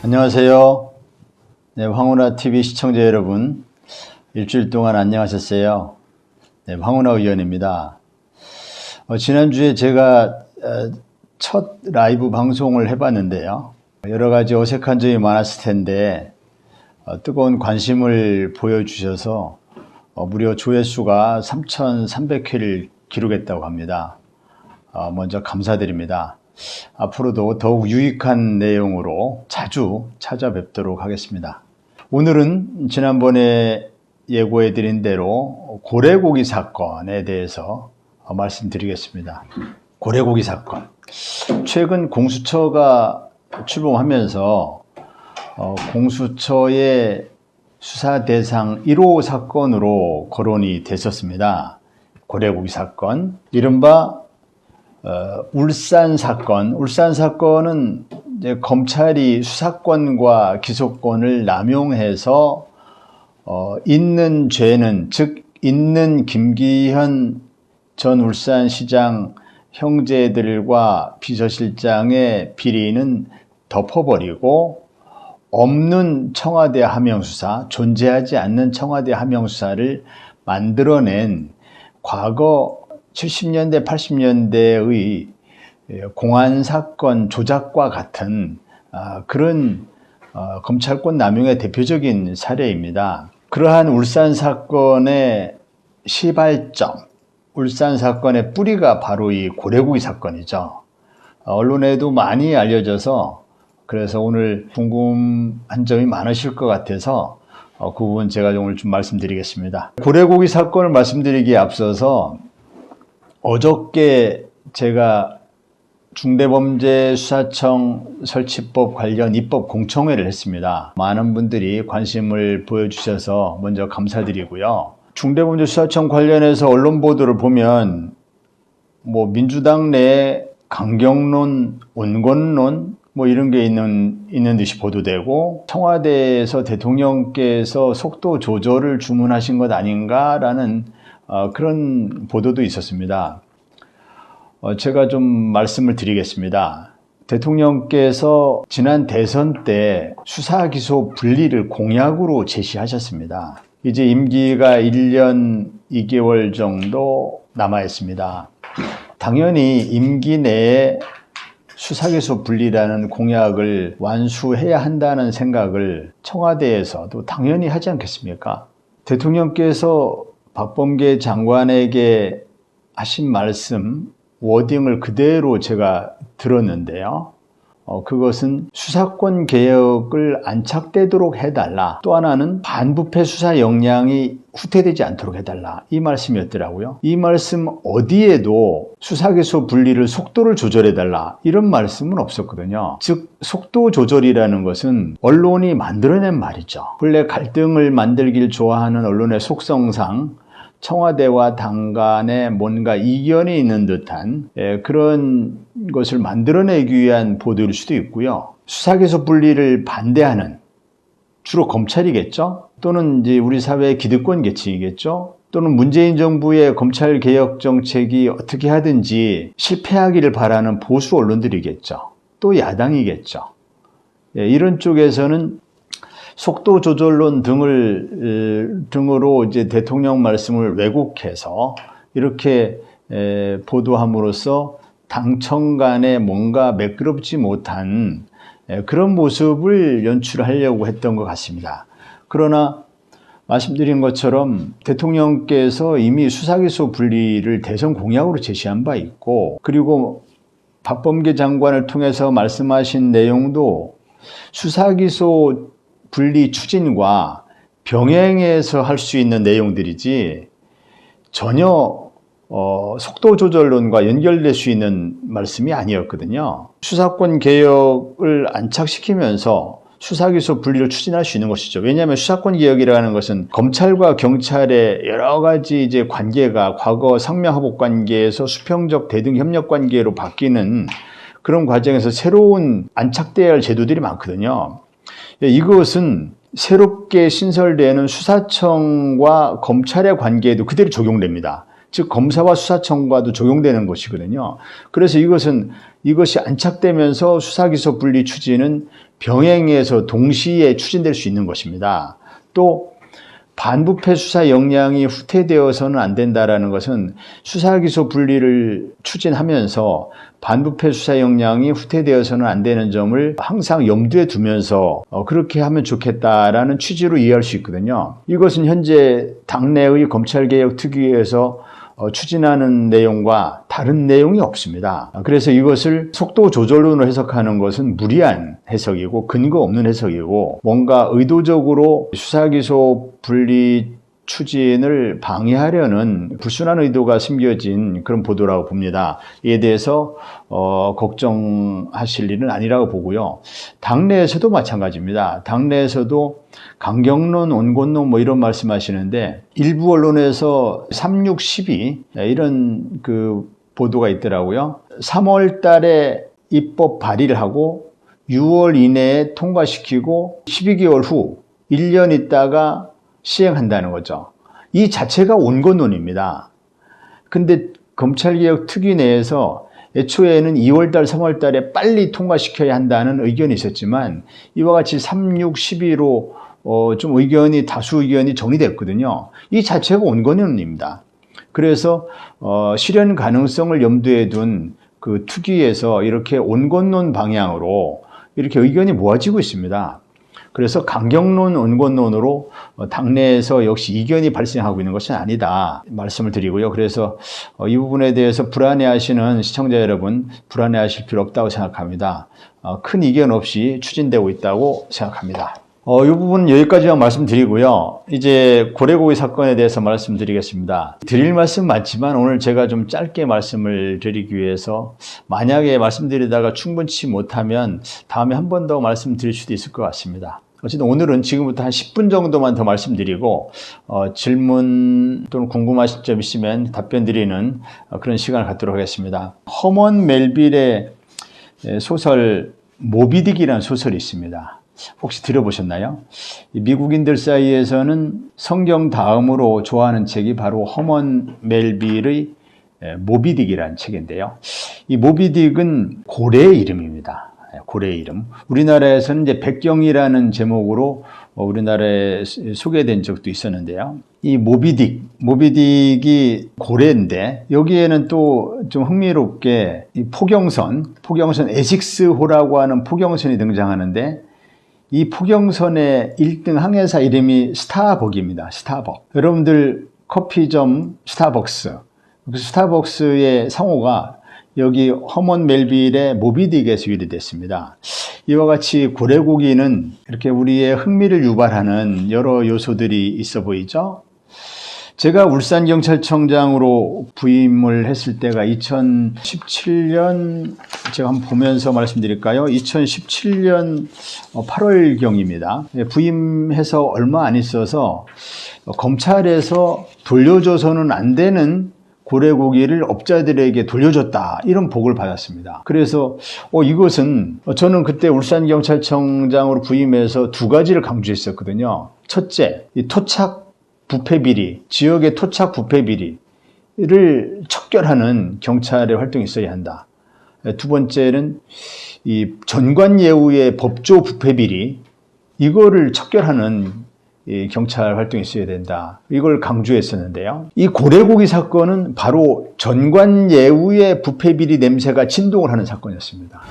안녕하세요. 네, 황운하TV 시청자 여러분, 일주일 동안 안녕하셨어요. 네, 황운하 의원입니다. 지난주에 제가 첫 라이브 방송을 해봤는데요. 여러 가지 어색한 점이 많았을 텐데 뜨거운 관심을 보여주셔서 무려 조회수가 3,300회를 기록했다고 합니다. 먼저 감사드립니다. 앞으로도 더욱 유익한 내용으로 자주 찾아뵙도록 하겠습니다. 오늘은 지난번에 예고해드린 대로 고래고기 사건에 대해서 말씀드리겠습니다. 고래고기 사건. 최근 공수처가 출범하면서 공수처의 수사 대상 1호 사건으로 거론이 됐었습니다. 고래고기 사건. 이른바 울산 사건은 이제 검찰이 수사권과 기소권을 남용해서 있는 죄는, 즉 있는 김기현 전 울산시장 형제들과 비서실장의 비리는 덮어버리고 없는 청와대 하명수사, 존재하지 않는 청와대 하명수사를 만들어낸 과거 70년대, 80년대의 공안사건 조작과 같은 그런 검찰권 남용의 대표적인 사례입니다. 그러한 울산 사건의 시발점, 울산 사건의 뿌리가 바로 이 고래고기 사건이죠. 언론에도 많이 알려져서 그래서 오늘 궁금한 점이 많으실 것 같아서 그 부분 제가 오늘 좀 말씀드리겠습니다. 고래고기 사건을 말씀드리기에 앞서서 어저께 제가 중대범죄수사청 설치법 관련 입법 공청회를 했습니다. 많은 분들이 관심을 보여주셔서 먼저 감사드리고요. 중대범죄수사청 관련해서 언론 보도를 보면 민주당 내에 강경론, 온건론 이런 게 있는 듯이 보도되고 청와대에서 대통령께서 속도 조절을 주문하신 것 아닌가라는 그런 보도도 있었습니다. 제가 좀 말씀을 드리겠습니다. 대통령께서 지난 대선 때 수사 기소 분리를 공약으로 제시하셨습니다. 이제 임기가 1년 2개월 정도 남아 있습니다. 당연히 임기 내에 수사 기소 분리라는 공약을 완수해야 한다는 생각을 청와대에서도 당연히 하지 않겠습니까? 대통령께서 박범계 장관에게 하신 말씀, 워딩을 그대로 제가 들었는데요. 그것은 수사권 개혁을 안착되도록 해달라. 또 하나는 반부패 수사 역량이 후퇴되지 않도록 해달라. 이 말씀이었더라고요. 이 말씀 어디에도 수사기소 분리를 속도를 조절해달라. 이런 말씀은 없었거든요. 즉 속도 조절이라는 것은 언론이 만들어낸 말이죠. 본래 갈등을 만들길 좋아하는 언론의 속성상 청와대와 당 간에 뭔가 이견이 있는 듯한 그런 것을 만들어내기 위한 보도일 수도 있고요. 수사기소 분리를 반대하는 주로 검찰이겠죠. 또는 이제 우리 사회의 기득권 계층이겠죠. 또는 문재인 정부의 검찰개혁 정책이 어떻게 하든지 실패하기를 바라는 보수 언론들이겠죠. 또 야당이겠죠. 이런 쪽에서는 속도 조절론 등으로 이제 대통령 말씀을 왜곡해서 이렇게 보도함으로써 당청 간에 뭔가 매끄럽지 못한 그런 모습을 연출하려고 했던 것 같습니다. 그러나 말씀드린 것처럼 대통령께서 이미 수사기소 분리를 대선 공약으로 제시한 바 있고, 그리고 박범계 장관을 통해서 말씀하신 내용도 수사기소 분리 추진과 병행해서 할 수 있는 내용들이지 전혀 속도 조절론과 연결될 수 있는 말씀이 아니었거든요. 수사권 개혁을 안착시키면서 수사기소 분리를 추진할 수 있는 것이죠. 왜냐하면 수사권 개혁이라는 것은 검찰과 경찰의 여러 가지 이제 관계가 과거 상명하복 관계에서 수평적 대등 협력 관계로 바뀌는 그런 과정에서 새로운 안착돼야 할 제도들이 많거든요. 이것은 새롭게 신설되는 수사청과 검찰의 관계에도 그대로 적용됩니다. 즉 검사와 수사청과도 적용되는 것이거든요. 그래서 이것이 안착되면서 수사기소 분리 추진은 병행해서 동시에 추진될 수 있는 것입니다. 또 반부패 수사 역량이 후퇴되어서는 안 된다라는 것은 수사기소 분리를 추진하면서 반부패 수사 역량이 후퇴되어서는 안 되는 점을 항상 염두에 두면서 그렇게 하면 좋겠다라는 취지로 이해할 수 있거든요. 이것은 현재 당내의 검찰개혁특위에서 추진하는 내용과 다른 내용이 없습니다. 그래서 이것을 속도 조절론으로 해석하는 것은 무리한 해석이고 근거 없는 해석이고 뭔가 의도적으로 수사기소 분리 추진을 방해하려는 불순한 의도가 숨겨진 그런 보도라고 봅니다. 이에 대해서 걱정하실 일은 아니라고 보고요. 당내에서도 마찬가지입니다. 당내에서도 강경론, 온건론 뭐 이런 말씀하시는데 일부 언론에서 3612 이런 그 보도가 있더라고요. 3월 달에 입법 발의를 하고 6월 이내에 통과시키고 12개월 후 1년 있다가 시행한다는 거죠. 이 자체가 온건론입니다. 근데 검찰개혁 특위 내에서 애초에는 2월달, 3월달에 빨리 통과시켜야 한다는 의견이 있었지만 이와 같이 3, 6, 12로 좀 다수 의견이 정리됐거든요. 이 자체가 온건론입니다. 그래서 실현 가능성을 염두에 둔 그 특위에서 이렇게 온건론 방향으로 이렇게 의견이 모아지고 있습니다. 그래서 강경론, 온건론으로 당내에서 역시 이견이 발생하고 있는 것은 아니다 말씀을 드리고요. 그래서 이 부분에 대해서 불안해하시는 시청자 여러분, 불안해하실 필요 없다고 생각합니다. 큰 이견 없이 추진되고 있다고 생각합니다. 이 부분 여기까지만 말씀드리고요. 이제 고래고기 사건에 대해서 말씀드리겠습니다. 드릴 말씀 많지만 오늘 제가 좀 짧게 말씀을 드리기 위해서 만약에 말씀드리다가 충분치 못하면 다음에 한 번 더 말씀드릴 수도 있을 것 같습니다. 어쨌든 오늘은 지금부터 한 10분 정도만 더 말씀드리고 질문 또는 궁금하신 점 있으면 답변 드리는 그런 시간을 갖도록 하겠습니다. 허먼 멜빌의 소설 모비딕이라는 소설이 있습니다. 혹시 들어보셨나요? 미국인들 사이에서는 성경 다음으로 좋아하는 책이 바로 허먼 멜빌의 모비딕이라는 책인데요. 이 모비딕은 고래의 이름입니다. 고래의 이름. 우리나라에서는 이제 백경이라는 제목으로 우리나라에 소개된 적도 있었는데요. 이 모비딕이 고래인데 여기에는 또 좀 흥미롭게 이 포경선 에식스호라고 하는 포경선이 등장하는데 이 포경선의 1등 항해사 이름이 스타벅입니다. 스타벅. 여러분들 커피점 스타벅스. 스타벅스의 상호가 여기 허먼 멜빌의 모비딕에서 유래됐습니다. 이와 같이 고래고기는 이렇게 우리의 흥미를 유발하는 여러 요소들이 있어 보이죠? 제가 울산경찰청장으로 부임을 했을 때가 2017년, 제가 한번 보면서 말씀드릴까요? 2017년 8월경입니다. 부임해서 얼마 안 있어서 검찰에서 돌려줘서는 안 되는 고래고기를 업자들에게 돌려줬다, 이런 보고를 받았습니다. 그래서 이것은 저는 그때 울산경찰청장으로 부임해서 두 가지를 강조했었거든요. 첫째, 이 토착 부패 비리, 지역의 토착 부패 비리를 척결하는 경찰의 활동이 있어야 한다. 두 번째는 이 전관예우의 법조 부패 비리, 이거를 척결하는 이 경찰 활동이 있어야 된다. 이걸 강조했었는데요. 이 고래고기 사건은 바로 전관예우의 부패 비리 냄새가 진동을 하는 사건이었습니다.